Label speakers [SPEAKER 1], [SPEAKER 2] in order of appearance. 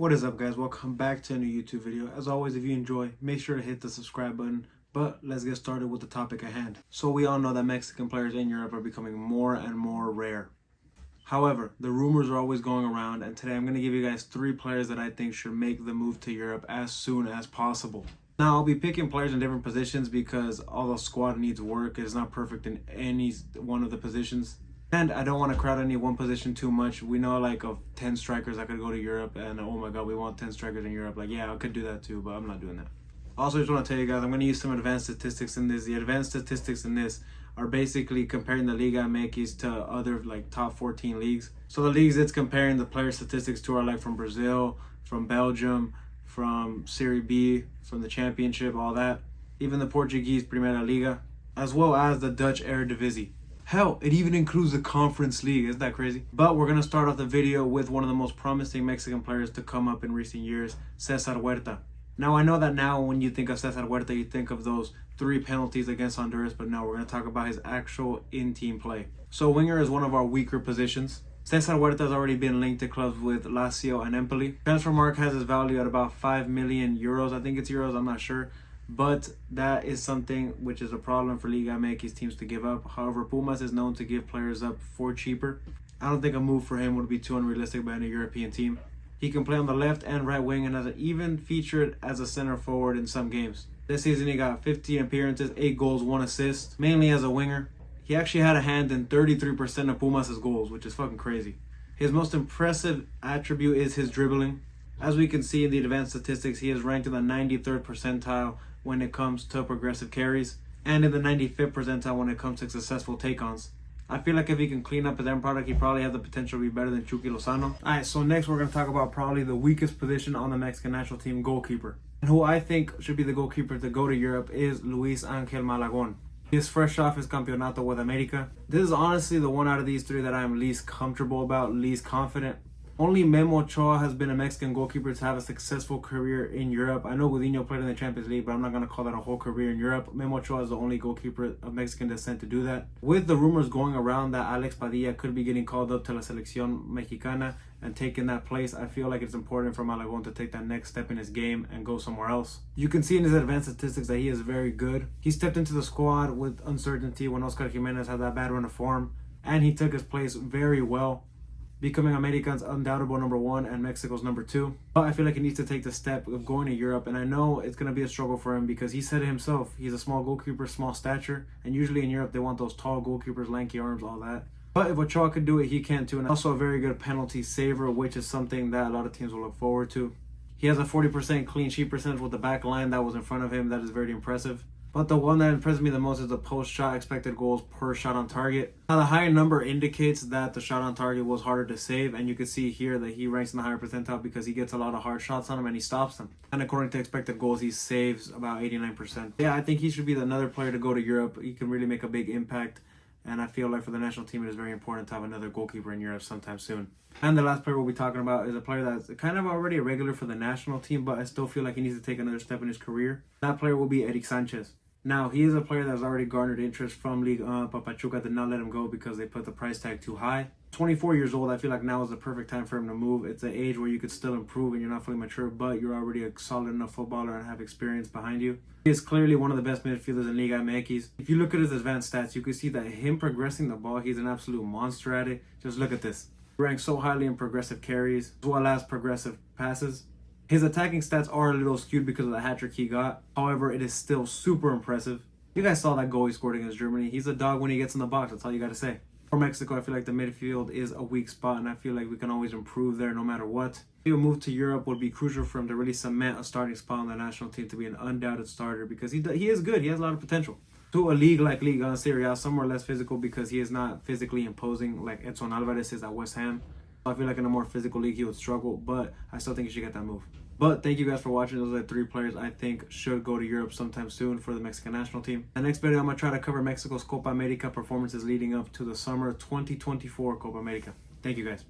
[SPEAKER 1] What is up, guys? Welcome back to a new YouTube video. As always, if you enjoy, make sure to hit the subscribe button. But let's get started with the topic at hand. So we all know that Mexican players in Europe are becoming more and more rare. However, the rumors are always going around, and today I'm going to give you guys 3 players that I think should make the move to Europe as soon as possible. Now, I'll be picking players in different positions because although squad needs work, it is not perfect in any one of the positions. And I don't want to crowd any one position too much. We know like of 10 strikers that could go to Europe, and oh my god, we want 10 strikers in Europe. Like, yeah, I could do that too, but I'm not doing that. Also, just want to tell you guys, I'm going to use some advanced statistics in this. The advanced statistics in this are basically comparing the Liga MX to other like top 14 leagues. So the leagues it's comparing the player statistics to are like from Brazil, from Belgium, from Serie B, from the Championship, all that. Even the Portuguese Primeira Liga, as well as the Dutch Eredivisie. Hell, it even includes the Conference League. Isn't that crazy? But we're going to start off the video with one of the most promising Mexican players to come up in recent years, Cesar Ruiz. Now, I know that now when you think of Cesar Ruiz, you think of those 3 penalties against Honduras, but no, we're going to talk about his actual in-team play. So winger is one of our weaker positions. Cesar Ruiz has already been linked to clubs with Lazio and Empoli. Transfermarkt has his value at about 5 million euros. I think it's euros, I'm not sure. But that is something which is a problem for Liga MX teams to give up. However, Pumas is known to give players up for cheaper. I don't think a move for him would be too unrealistic by any European team. He can play on the left and right wing and has even featured as a center forward in some games. This season he got 15 appearances, 8 goals, 1 assist, mainly as a winger. He actually had a hand in 33% of Pumas' goals, which is fucking crazy. His most impressive attribute is his dribbling. As we can see in the advanced statistics, he is ranked in the 93rd percentile when it comes to progressive carries, and in the 95th percentile when it comes to successful take-ons. I feel like if he can clean up his end product, he probably has the potential to be better than Chucky Lozano. Alright, so next we're going to talk about probably the weakest position on the Mexican national team, goalkeeper. And who I think should be the goalkeeper to go to Europe is Luis Angel Malagon. He is fresh off his campeonato with America. This is honestly the one out of these 3 that I am least comfortable about, least confident. Only Memo Ochoa has been a Mexican goalkeeper to have a successful career in Europe. I know Gudiño played in the Champions League, but I'm not going to call that a whole career in Europe. Memo Ochoa is the only goalkeeper of Mexican descent to do that. With the rumors going around that Alex Padilla could be getting called up to La Selección Mexicana and taking that place, I feel like it's important for Malagon to take that next step in his game and go somewhere else. You can see in his advanced statistics that he is very good. He stepped into the squad with uncertainty when Oscar Jimenez had that bad run of form, and he took his place very well, becoming America's undoubtable number 1 and Mexico's number 2. But I feel like he needs to take the step of going to Europe, and I know it's going to be a struggle for him because he said it himself. He's a small goalkeeper, small stature, and usually in Europe they want those tall goalkeepers, lanky arms, all that. But if Ochoa could do it, he can too, and also a very good penalty saver, which is something that a lot of teams will look forward to. He has a 40% clean sheet percentage with the back line that was in front of him. That is very impressive. But the one that impressed me the most is the post-shot expected goals per shot on target. Now, the higher number indicates that the shot on target was harder to save, and you can see here that he ranks in the higher percentile because he gets a lot of hard shots on him and he stops them. And according to expected goals, he saves about 89%. Yeah, I think he should be another player to go to Europe. He can really make a big impact, and I feel like for the national team, it is very important to have another goalkeeper in Europe sometime soon. And the last player we'll be talking about is a player that's kind of already a regular for the national team, but I still feel like he needs to take another step in his career. That player will be Eric Sanchez. Now, he is a player that's already garnered interest from Ligue 1, but Pachuca did not let him go because they put the price tag too high. 24 years old, I feel like now is the perfect time for him to move. It's an age where you could still improve and you're not fully mature, but you're already a solid enough footballer and have experience behind you. He is clearly one of the best midfielders in Liga MX. If you look at his advanced stats, you can see that him progressing the ball, he's an absolute monster at it. Just look at this. He ranks so highly in progressive carries as well as progressive passes. His attacking stats are a little skewed because of the hat-trick he got. However, it is still super impressive. You guys saw that goal he scored against Germany. He's a dog when he gets in the box. That's all you got to say. For Mexico, I feel like the midfield is a weak spot, and I feel like we can always improve there no matter what. A move to Europe would be crucial for him to really cement a starting spot on the national team to be an undoubted starter because he is good. He has a lot of potential. To a league like Liga and Serie A, somewhere less physical because he is not physically imposing like Edson Alvarez is at West Ham. I feel like in a more physical league he would struggle, but I still think he should get that move. But thank you guys for watching. Those are the 3 players I think should go to Europe sometime soon for the Mexican national team. The next video, I'm going to try to cover Mexico's Copa America performances leading up to the summer 2024 Copa America. Thank you guys.